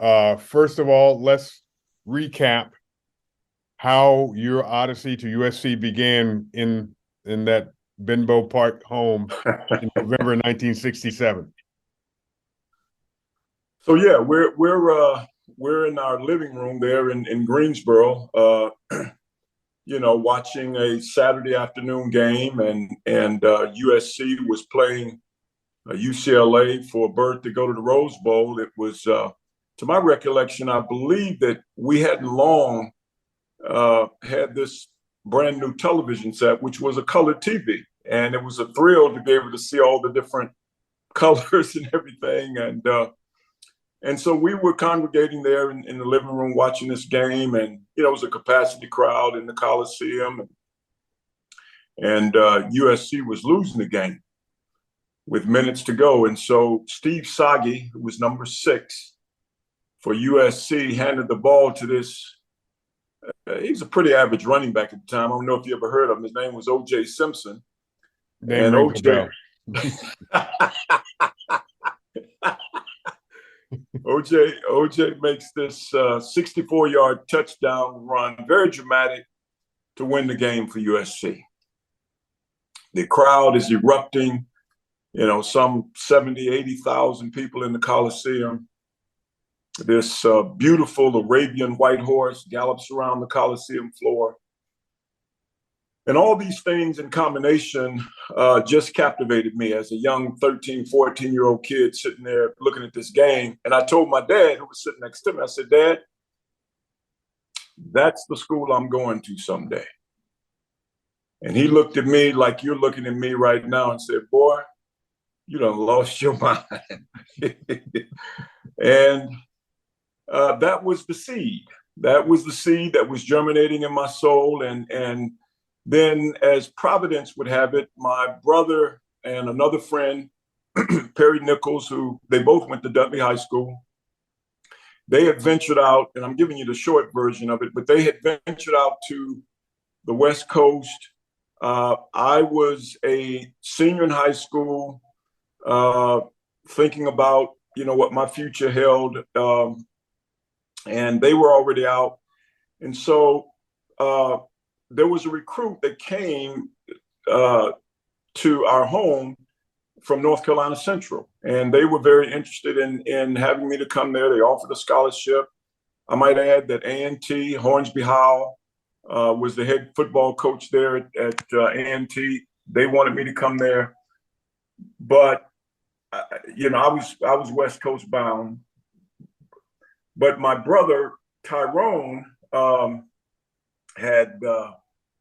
First of all, let's recap how your odyssey to USC began in that Benbow Park home in November 1967. So yeah, we're in our living room there in Greensboro, watching a Saturday afternoon game, and USC was playing UCLA for a berth to go to the Rose Bowl. It was, to my recollection, I believe that we hadn't long had this brand new television set, which was a color TV, and it was a thrill to be able to see all the different colors and everything, and so we were congregating there in the living room watching this game, and it was a capacity crowd in the Coliseum, and USC was losing the game with minutes to go, and so Steve Sagi, who was number 6 for USC, handed the ball to this. He was a pretty average running back at the time. I don't know if you ever heard of him. His name was O.J. Simpson, Name and rings a OJ. bell. OJ makes this 64-yard touchdown run, very dramatic, to win the game for USC. The crowd is erupting, some 70, 80,000 people in the Coliseum. This beautiful Arabian white horse gallops around the Coliseum floor. And all these things in combination just captivated me as a young 13, 14-year-old kid sitting there looking at this game. And I told my dad, who was sitting next to me, I said, "Dad, that's the school I'm going to someday." And he looked at me like you're looking at me right now and said, "Boy, you done lost your mind." And that was the seed. That was the seed that was germinating in my soul. And then, as Providence would have it, my brother and another friend, Perry Nichols, who they both went to Dudley High School, they had ventured out, and I'm giving you the short version of it, but they had ventured out to the West Coast. I was a senior in high school, thinking about, what my future held, and they were already out. And so there was a recruit that came to our home from North Carolina Central, and they were very interested in having me to come there. They offered a scholarship. I might add that A&T, Hornsby Howell, was the head football coach there at A&T. They wanted me to come there, but I was West Coast bound. But my brother Tyrone had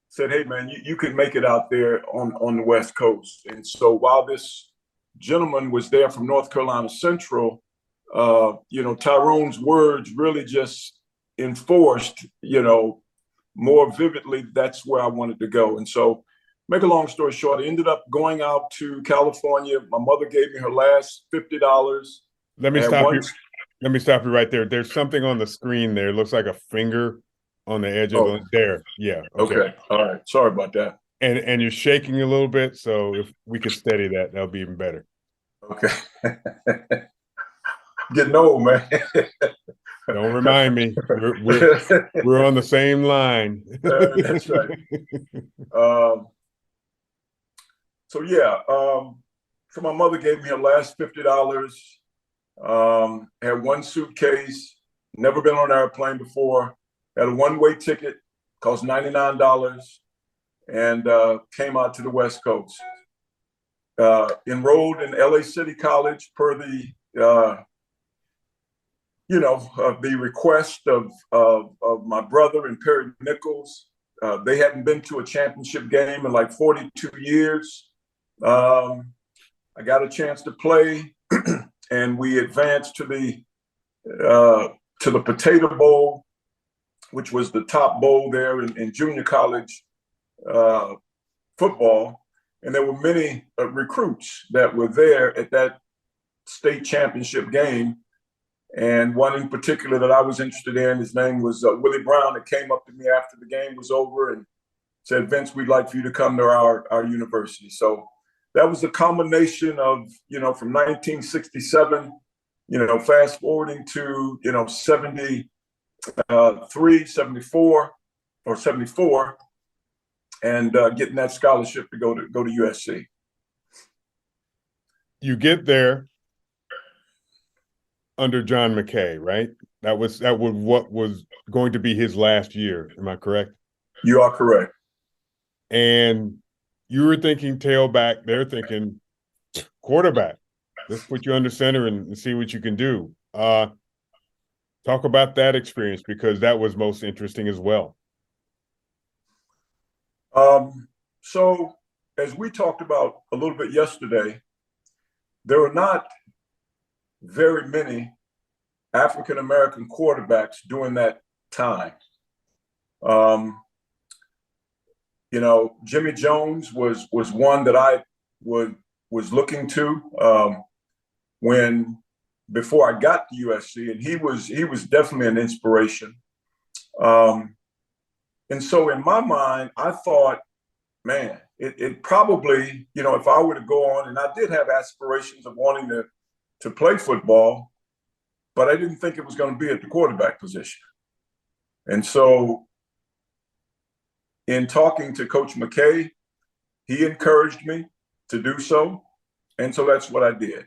said, "Hey man, you can make it out there on the West Coast." And so while this gentleman was there from North Carolina Central, Tyrone's words really just enforced, more vividly, that's where I wanted to go. And so, make a long story short, I ended up going out to California. My mother gave me her last $50. Let me stop you. Let me stop you right there. There's something on the screen there. It looks like a finger on the edge of the there. Yeah. Okay. All right. Sorry about that. And you're shaking a little bit, so if we could steady that, that'll be even better. Okay. Getting old, man. Don't remind me. We're on the same line. That's right. So yeah. So my mother gave me her last $50. Had one suitcase. Never been on an airplane before. Had a one-way ticket. Cost $99. And came out to the West Coast. Enrolled in LA City College per the the request of my brother and Perry Nichols. They hadn't been to a championship game in like 42 years. I got a chance to play, and we advanced to the Potato Bowl, which was the top bowl there in junior college football. And there were many recruits that were there at that state championship game. And one in particular that I was interested in, his name was Willie Brown, that came up to me after the game was over and said, "Vince, we'd like for you to come to our university." So that was a combination of, from 1967 fast forwarding to, 73, 74 or 74 and getting that scholarship to go to USC. You get there under John McKay, right? That was what was going to be his last year. Am I correct? You are correct. And you were thinking tailback. They're thinking quarterback. Let's put you under center and see what you can do. Talk about that experience, because that was most interesting as well. So as we talked about a little bit yesterday, there are not very many African-American quarterbacks during that time. Jimmy Jones was one that I was looking to before I got to USC, and he was definitely an inspiration. And so in my mind, I thought, man, it probably, if I were to go on, and I did have aspirations of wanting to play football, but I didn't think it was going to be at the quarterback position. And so in talking to Coach McKay, he encouraged me to do so. And so that's what I did.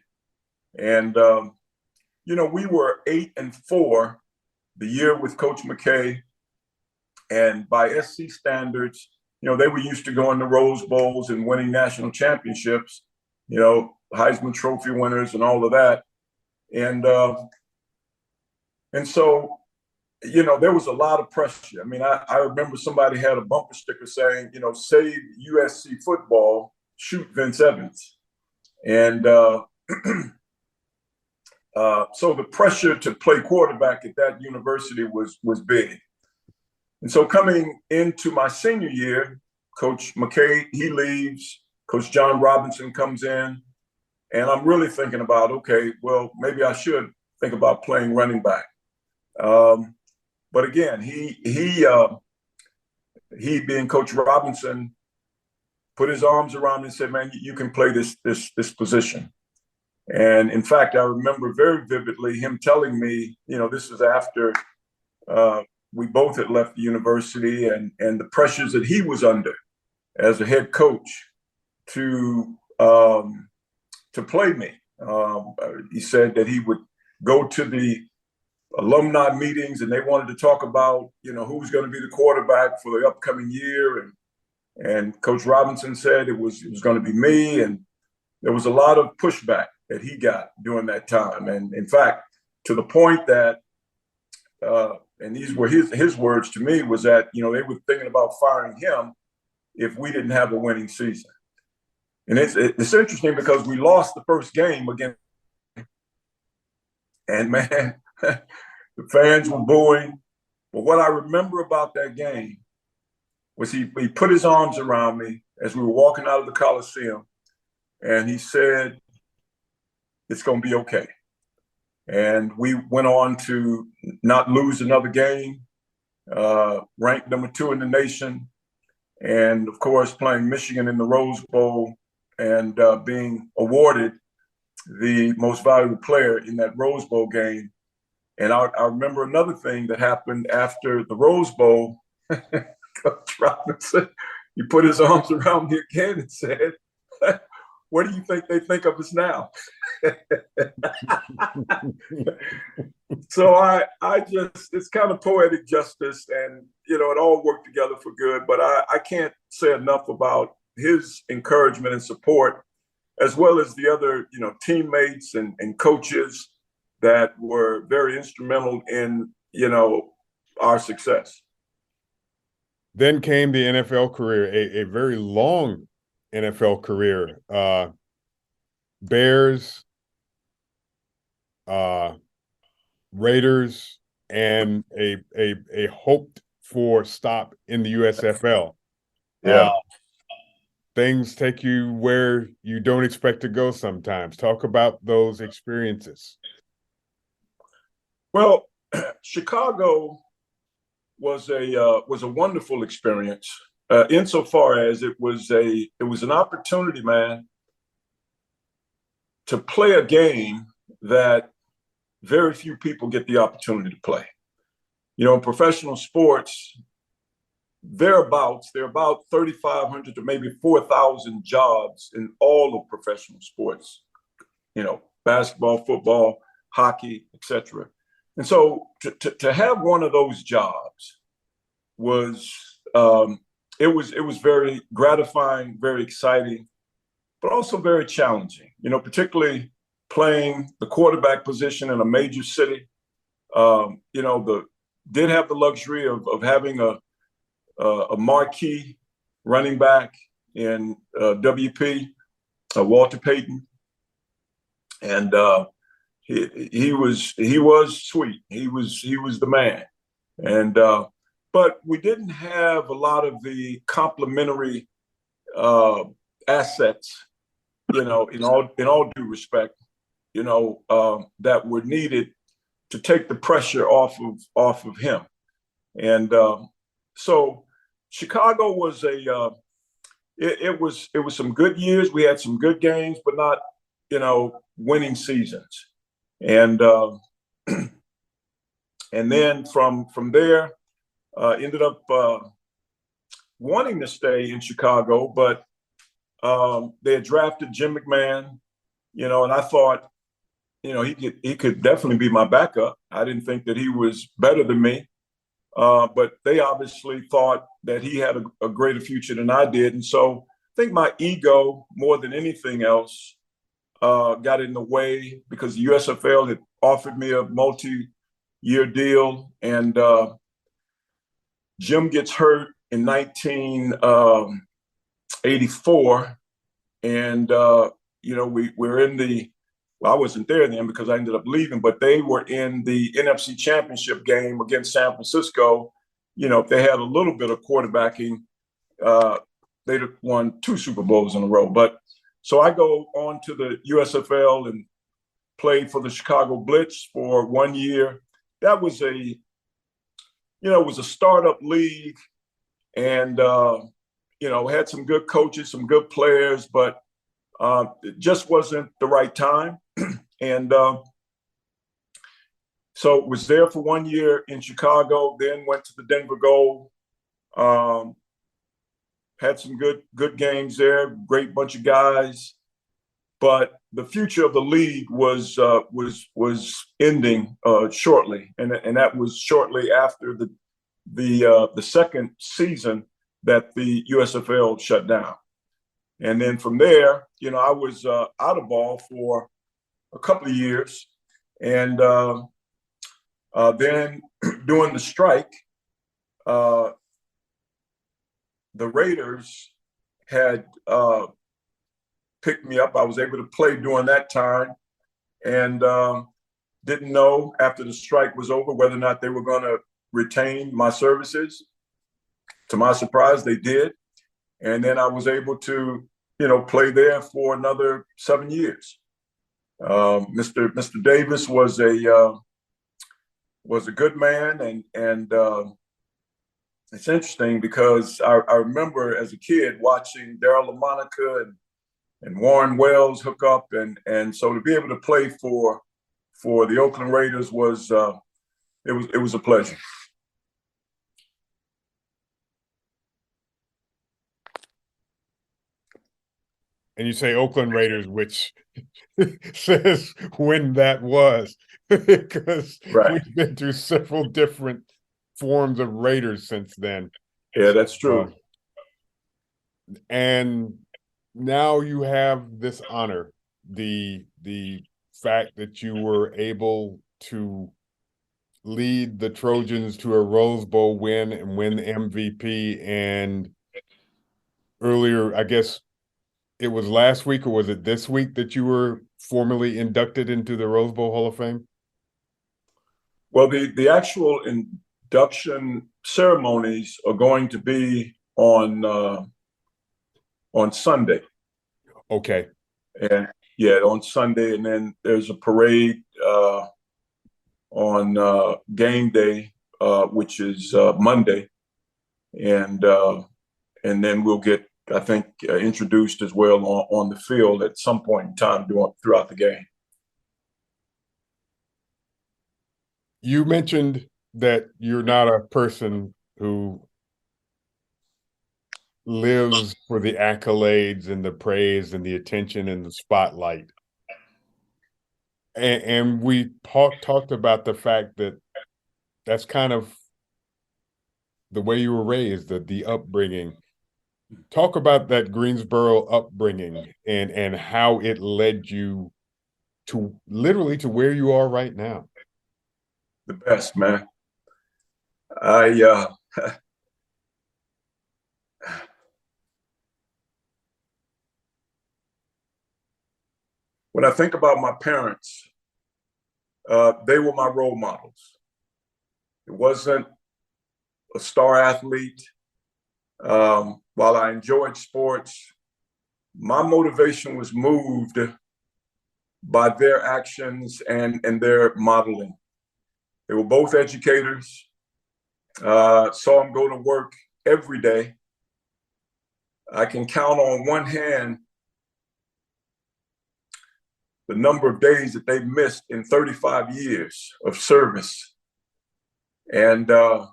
And, we were 8-4 the year with Coach McKay. And by SC standards, they were used to going to Rose Bowls and winning national championships, Heisman Trophy winners and all of that. And so, there was a lot of pressure. I mean, I remember somebody had a bumper sticker saying, save USC football, shoot Vince Evans. And so the pressure to play quarterback at that university was big. And so coming into my senior year, Coach McKay, he leaves, Coach John Robinson comes in, and I'm really thinking about, okay, well, maybe I should think about playing running back. But again, he being Coach Robinson, put his arms around me and said, man, you can play this position. And in fact, I remember very vividly him telling me, this is after we both had left the university, and the pressures that he was under as a head coach to play me. He said that he would go to the alumni meetings and they wanted to talk about, who's going to be the quarterback for the upcoming year. And Coach Robinson said it was going to be me. And there was a lot of pushback that he got during that time. And in fact, to the point that, and these were his words to me, was that, they were thinking about firing him if we didn't have a winning season. And it's interesting because we lost the first game again. And man, the fans were booing. But what I remember about that game was he put his arms around me as we were walking out of the Coliseum, and he said, it's going to be okay. And we went on to not lose another game, ranked number 2 in the nation, and of course playing Michigan in the Rose Bowl and being awarded the most valuable player in that Rose Bowl game. And I remember another thing that happened after the Rose Bowl. Coach Robinson, he put his arms around me again and said, what do you think they think of us now? So I just, it's kind of poetic justice, and, it all worked together for good. But I can't say enough about his encouragement and support, as well as the other, teammates and coaches that were very instrumental in, our success. Then came the NFL career, a very long NFL career. Bears, Raiders, and a hoped for stop in the USFL. Yeah. Things take you where you don't expect to go sometimes. Talk about those experiences. Well, Chicago was a wonderful experience, insofar as it was an opportunity, man, to play a game that very few people get the opportunity to play. You know, in professional sports, there are about 3,500 to maybe 4,000 jobs in all of professional sports, you know, basketball, football, hockey, etc. And so to have one of those jobs was it was very gratifying, very exciting, but also very challenging. You know, particularly playing the quarterback position in a major city. You know, did have the luxury of having a marquee running back in WP, Walter Payton, and he was sweet. He was the man, and but we didn't have a lot of the complementary assets, you know, in all due respect, you know, that were needed to take the pressure off of him, and so Chicago was it was some good years. We had some good games, but not, you know, winning seasons, and and then from there, ended up wanting to stay in Chicago, but they had drafted Jim McMahon, you know, and I thought, you know, he could definitely be my backup. I didn't think that he was better than me, but they obviously thought that he had a greater future than I did, and so I think my ego, more than anything else, got in the way, because the USFL had offered me a multi-year deal, and Jim gets hurt in 1984, and you know, we're in the, well, I wasn't there then because I ended up leaving, but they were in the NFC Championship game against San Francisco. You know, if they had a little bit of quarterbacking, they'd have won 2 Super Bowls in a row. But so I go on to the USFL and played for the Chicago Blitz for 1 year. That was it was a startup league, and you know, had some good coaches, some good players, but it just wasn't the right time. And so was there for 1 year in Chicago, then went to the Denver Gold. Had some good games there, great bunch of guys, but the future of the league was ending shortly, and that was shortly after the second season that the USFL shut down. And then from there, you know, I was out of ball for a couple of years, and then during the strike, the Raiders had picked me up. I was able to play during that time, and didn't know after the strike was over whether or not they were going to retain my services. To my surprise, they did. And then I was able to, you know, play there for another 7 years. Mr. Davis was a good man, and it's interesting because I remember as a kid watching Daryle Lamonica and Warren Wells hook up, and so to be able to play for the Oakland Raiders was it was a pleasure. And you say Oakland Raiders, which says when that was, because Right. we've been through several different forms of Raiders since then. Yeah, that's true. And now you have this honor, the fact that you were able to lead the Trojans to a Rose Bowl win and win the MVP. And earlier, I guess it was last week, or was it this week, that you were formally inducted into the Rose Bowl Hall of Fame? Well, the actual induction ceremonies are going to be on Sunday. Okay. And yeah, on Sunday, and then there's a parade on game day, which is Monday, and then we'll get, I think, introduced as well on the field at some point in time throughout the game. You mentioned that you're not a person who lives for the accolades and the praise and the attention and the spotlight. And we talked about the fact that that's kind of the way you were raised, the upbringing. Talk about that Greensboro upbringing and how it led you to literally to where you are right now. The best, man. I when I think about my parents, they were my role models. It wasn't a star athlete. While I enjoyed sports, my motivation was moved by their actions and their modeling. They were both educators. Saw them go to work every day. I can count on one hand the number of days that they missed in 35 years of service. And I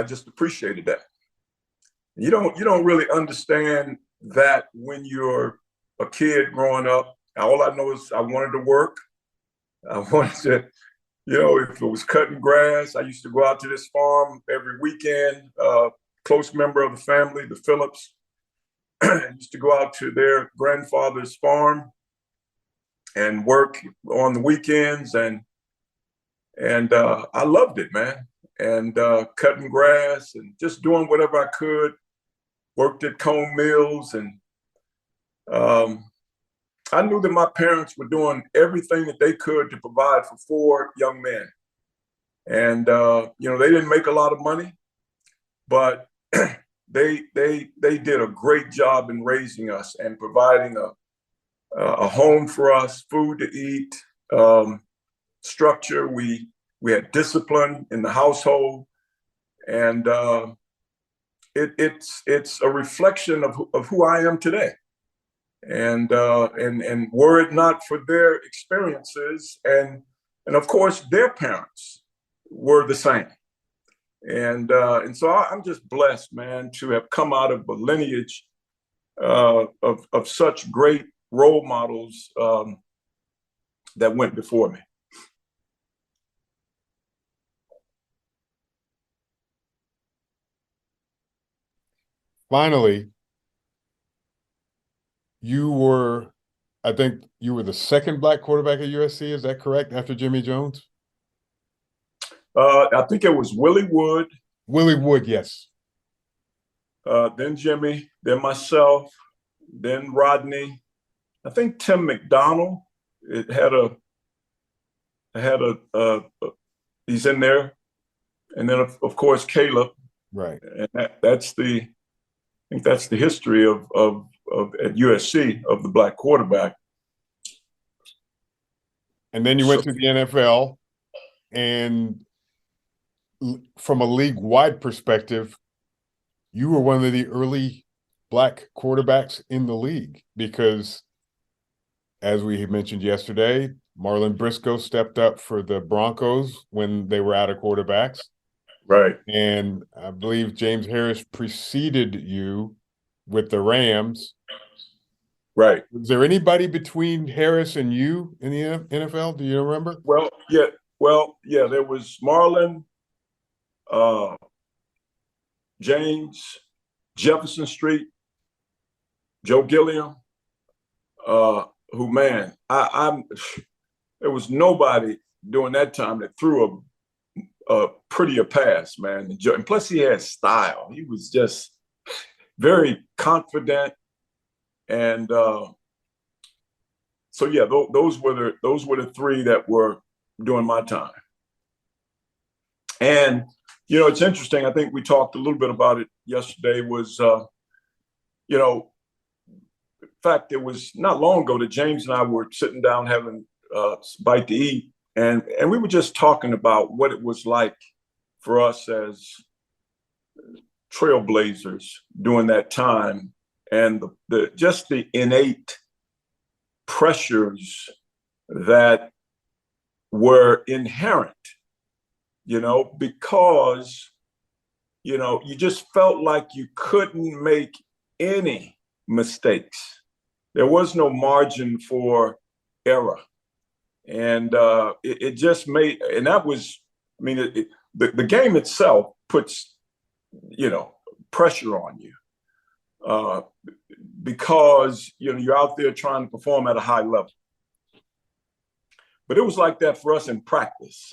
just appreciated that. You don't really understand that when you're a kid growing up. All I know is I wanted to work. I wanted to, if it was cutting grass, I used to go out to this farm every weekend. Close member of the family, the Phillips, used to go out to their grandfather's farm and work on the weekends, and I loved it, man. And cutting grass and just doing whatever I could. Worked at Cone Mills, and I knew that my parents were doing everything that they could to provide for four young men. And they didn't make a lot of money, but they did a great job in raising us and providing a home for us, food to eat, structure. We had discipline in the household, and it's a reflection of who I am today. And were it not for their experiences, and of course their parents were the same. And so I'm just blessed, man, to have come out of a lineage of such great role models that went before me. Finally, I think you were the second black quarterback at USC. Is that correct? After Jimmy Jones? I think it was Willie Wood. Willie Wood, yes. Then Jimmy, then myself, then Rodney. I think Tim McDonald. It had a he's in there, and then of course Caleb. Right. And I think that's the history of at USC of the black quarterback. And then you went to the NFL, and from a league-wide perspective, you were one of the early black quarterbacks in the league because, as we mentioned yesterday, Marlon Briscoe stepped up for the Broncos when they were out of quarterbacks. Right. And I believe James Harris preceded you with the Rams. Right. Was there anybody between Harris and you in the NFL? Do you remember? Well, yeah. There was Marlon, James, Jefferson Street, Joe Gilliam. Who, man, I'm. There was nobody during that time that threw a prettier pass, man. And plus, he had style. He was just very confident, and so yeah, those were the three that were during my time. And it's interesting. I think we talked a little bit about it yesterday. Was in fact, it was not long ago that James and I were sitting down having a bite to eat, and we were just talking about what it was like for us as trailblazers during that time, and the innate pressures that were inherent, because, you just felt like you couldn't make any mistakes. There was no margin for error. And it just made, and that was, the game itself puts, pressure on you because, you're out there trying to perform at a high level. But it was like that for us in practice.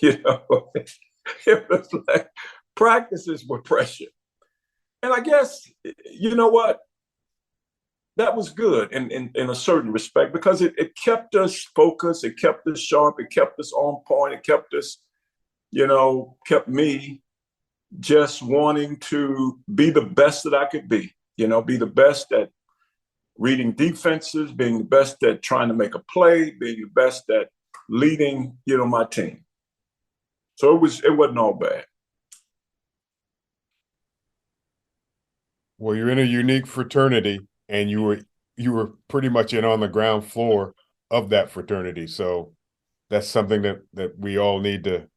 It was like practices were pressure. And I guess, you know what? That was good in a certain respect because it kept us focused, it kept us sharp, it kept us on point, it kept us, kept me just wanting to be the best that I could be, be the best at reading defenses, being the best at trying to make a play, being the best at leading, my team. So it wasn't all bad. Well, you're in a unique fraternity, and you were pretty much in on the ground floor of that fraternity. So that's something that we all need to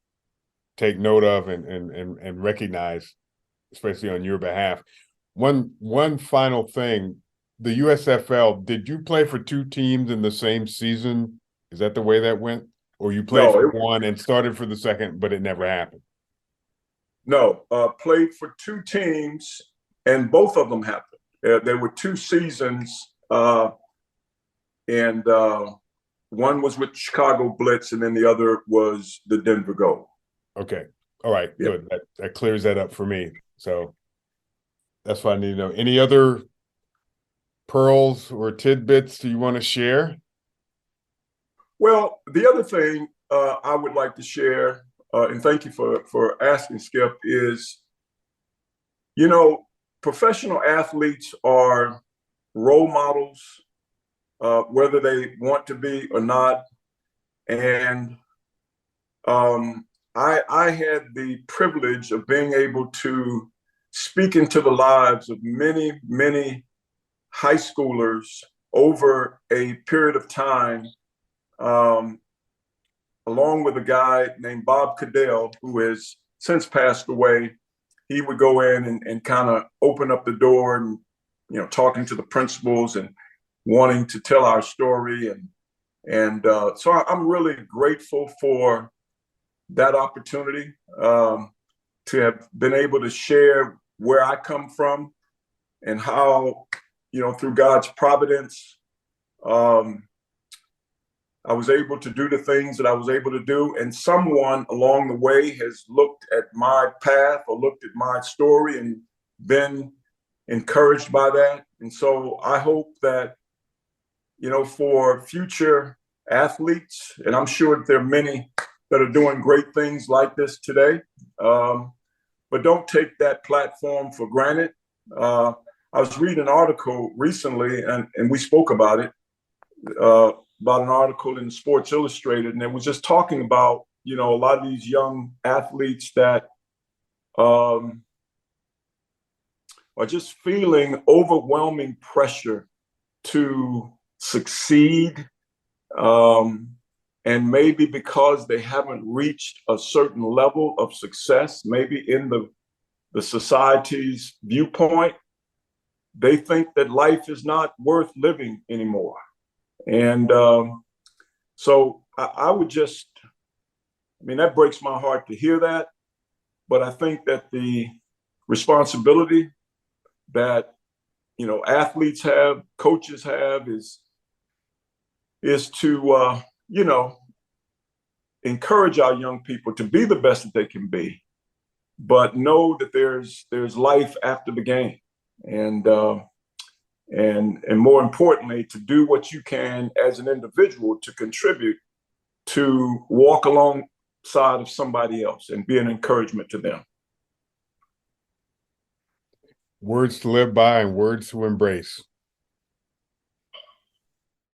take note of and recognize, especially on your behalf. One final thing, the USFL, did you play for two teams in the same season? Is that the way that went? Or you played for one and started for the second, but it never happened? No, played for two teams and both of them happened. There were two seasons, and one was with Chicago Blitz, and then the other was the Denver Gold. Okay. All right. Yeah. Good. That clears that up for me. So that's what I need to know. Any other pearls or tidbits do you want to share? Well, the other thing I would like to share, and thank you for asking, Skip, is, professional athletes are role models, whether they want to be or not. And I had the privilege of being able to speak into the lives of many, many high schoolers over a period of time, along with a guy named Bob Cadell, who has since passed away. He would go in and kind of open up the door and, talking to the principals and wanting to tell our story. And so I'm really grateful for that opportunity to have been able to share where I come from and how, through God's providence, I was able to do the things that I was able to do. And someone along the way has looked at my path or looked at my story and been encouraged by that. And so I hope that, for future athletes, and I'm sure that there are many that are doing great things like this today, but don't take that platform for granted. I was reading an article recently, and we spoke about it, about an article in Sports Illustrated, and it was just talking about, a lot of these young athletes that are just feeling overwhelming pressure to succeed, and maybe because they haven't reached a certain level of success, maybe in the society's viewpoint, they think that life is not worth living anymore. And so I would just, that breaks my heart to hear that. But I think that the responsibility that, athletes have, coaches have, is to, encourage our young people to be the best that they can be, but know that there's life after the game. And more importantly, to do what you can as an individual to contribute to walk alongside of somebody else and be an encouragement to them. Words to live by and words to embrace.